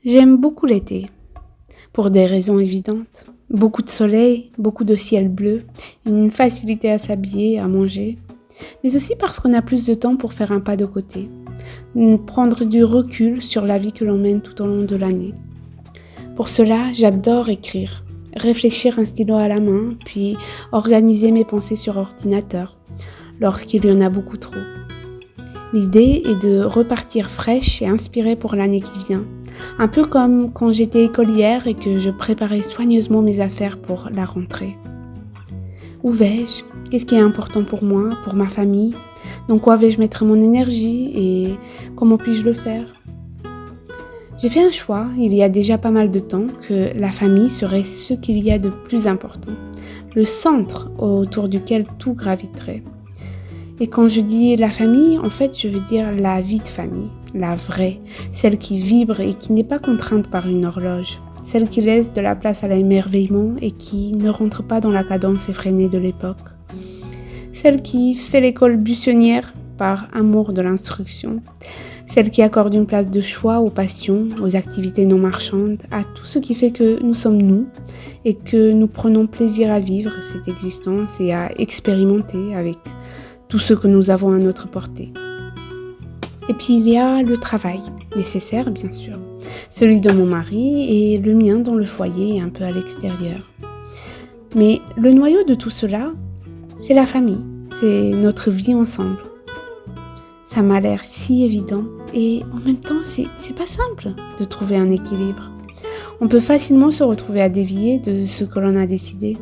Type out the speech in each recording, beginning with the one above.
J'aime beaucoup l'été, pour des raisons évidentes. Beaucoup de soleil, beaucoup de ciel bleu, une facilité à s'habiller, à manger, mais aussi parce qu'on a plus de temps pour faire un pas de côté, prendre du recul sur la vie que l'on mène tout au long de l'année. Pour cela, j'adore écrire, réfléchir un stylo à la main, puis organiser mes pensées sur ordinateur, lorsqu'il y en a beaucoup trop. L'idée est de repartir fraîche et inspirée pour l'année qui vient. Un peu comme quand j'étais écolière et que je préparais soigneusement mes affaires pour la rentrée. Où vais-je? Qu'est-ce qui est important pour moi, pour ma famille? Dans quoi vais-je mettre mon énergie et comment puis-je le faire? J'ai fait un choix, il y a déjà pas mal de temps, que la famille serait ce qu'il y a de plus important, le centre autour duquel tout graviterait. Et quand je dis la famille, en fait, je veux dire la vie de famille, la vraie, celle qui vibre et qui n'est pas contrainte par une horloge, celle qui laisse de la place à l'émerveillement et qui ne rentre pas dans la cadence effrénée de l'époque, celle qui fait l'école buissonnière par amour de l'instruction, celle qui accorde une place de choix aux passions, aux activités non marchandes, à tout ce qui fait que nous sommes nous et que nous prenons plaisir à vivre cette existence et à expérimenter avec tout ce que nous avons à notre portée. Et puis il y a le travail, nécessaire bien sûr, celui de mon mari et le mien dans le foyer et un peu à l'extérieur. Mais le noyau de tout cela, c'est la famille, c'est notre vie ensemble. Ça m'a l'air si évident et en même temps c'est pas simple de trouver un équilibre. On peut facilement se retrouver à dévier de ce que l'on a décidé.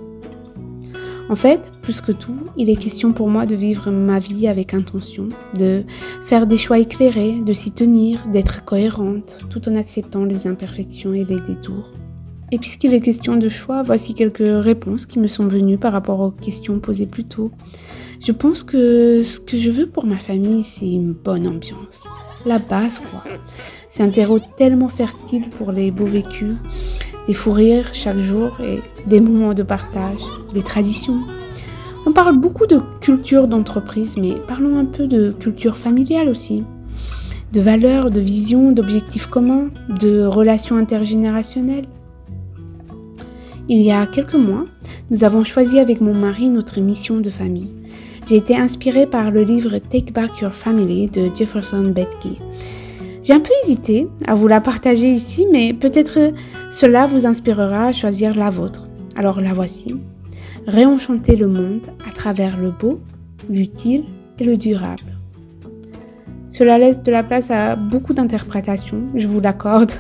En fait, plus que tout, il est question pour moi de vivre ma vie avec intention, de faire des choix éclairés, de s'y tenir, d'être cohérente, tout en acceptant les imperfections et les détours. Et puisqu'il est question de choix, voici quelques réponses qui me sont venues par rapport aux questions posées plus tôt. Je pense que ce que je veux pour ma famille, c'est une bonne ambiance. La base, quoi. C'est un terreau tellement fertile pour les beaux vécus, des fous rires chaque jour et des moments de partage, des traditions. On parle beaucoup de culture d'entreprise, mais parlons un peu de culture familiale aussi, de valeurs, de visions, d'objectifs communs, de relations intergénérationnelles. Il y a quelques mois, nous avons choisi avec mon mari notre mission de famille. J'ai été inspirée par le livre Take Back Your Family de Jefferson Bethke. J'ai un peu hésité à vous la partager ici, mais peut-être cela vous inspirera à choisir la vôtre. Alors la voici. Réenchanter le monde à travers le beau, l'utile et le durable. Cela laisse de la place à beaucoup d'interprétations, je vous l'accorde,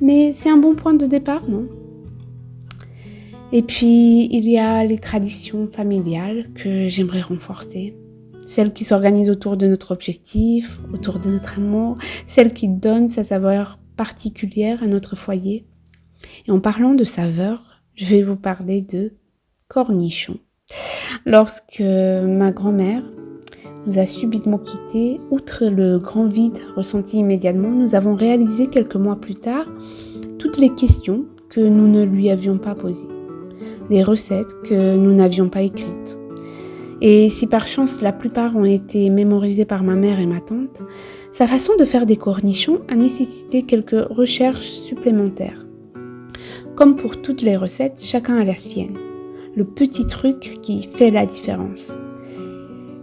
mais c'est un bon point de départ, non? Et puis, il y a les traditions familiales que j'aimerais renforcer. Celles qui s'organisent autour de notre objectif, autour de notre amour, celles qui donnent sa saveur particulière à notre foyer. Et en parlant de saveur, je vais vous parler de cornichons. Lorsque ma grand-mère nous a subitement quittés, outre le grand vide ressenti immédiatement, nous avons réalisé quelques mois plus tard toutes les questions que nous ne lui avions pas posées, les recettes que nous n'avions pas écrites. Et si par chance la plupart ont été mémorisées par ma mère et ma tante, sa façon de faire des cornichons a nécessité quelques recherches supplémentaires. Comme pour toutes les recettes, chacun a la sienne, le petit truc qui fait la différence.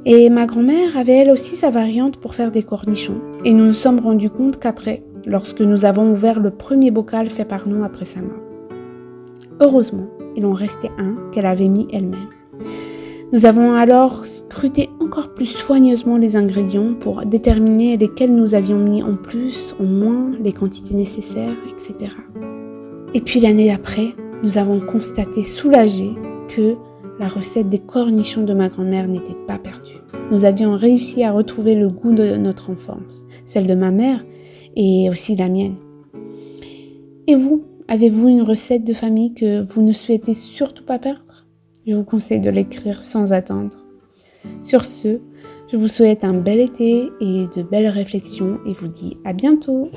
Et ma grand-mère avait elle aussi sa variante pour faire des cornichons, et nous nous sommes rendus compte qu'après, lorsque nous avons ouvert le premier bocal fait par nous après sa mort. Heureusement, il en restait un qu'elle avait mis elle-même. Nous avons alors scruté encore plus soigneusement les ingrédients pour déterminer lesquels nous avions mis en plus, en moins, les quantités nécessaires, etc. Et puis l'année d'après, nous avons constaté soulagés que la recette des cornichons de ma grand-mère n'était pas perdue. Nous avions réussi à retrouver le goût de notre enfance, celle de ma mère et aussi la mienne. Et vous, avez-vous une recette de famille que vous ne souhaitez surtout pas perdre? Je vous conseille de l'écrire sans attendre. Sur ce, je vous souhaite un bel été et de belles réflexions et vous dis à bientôt!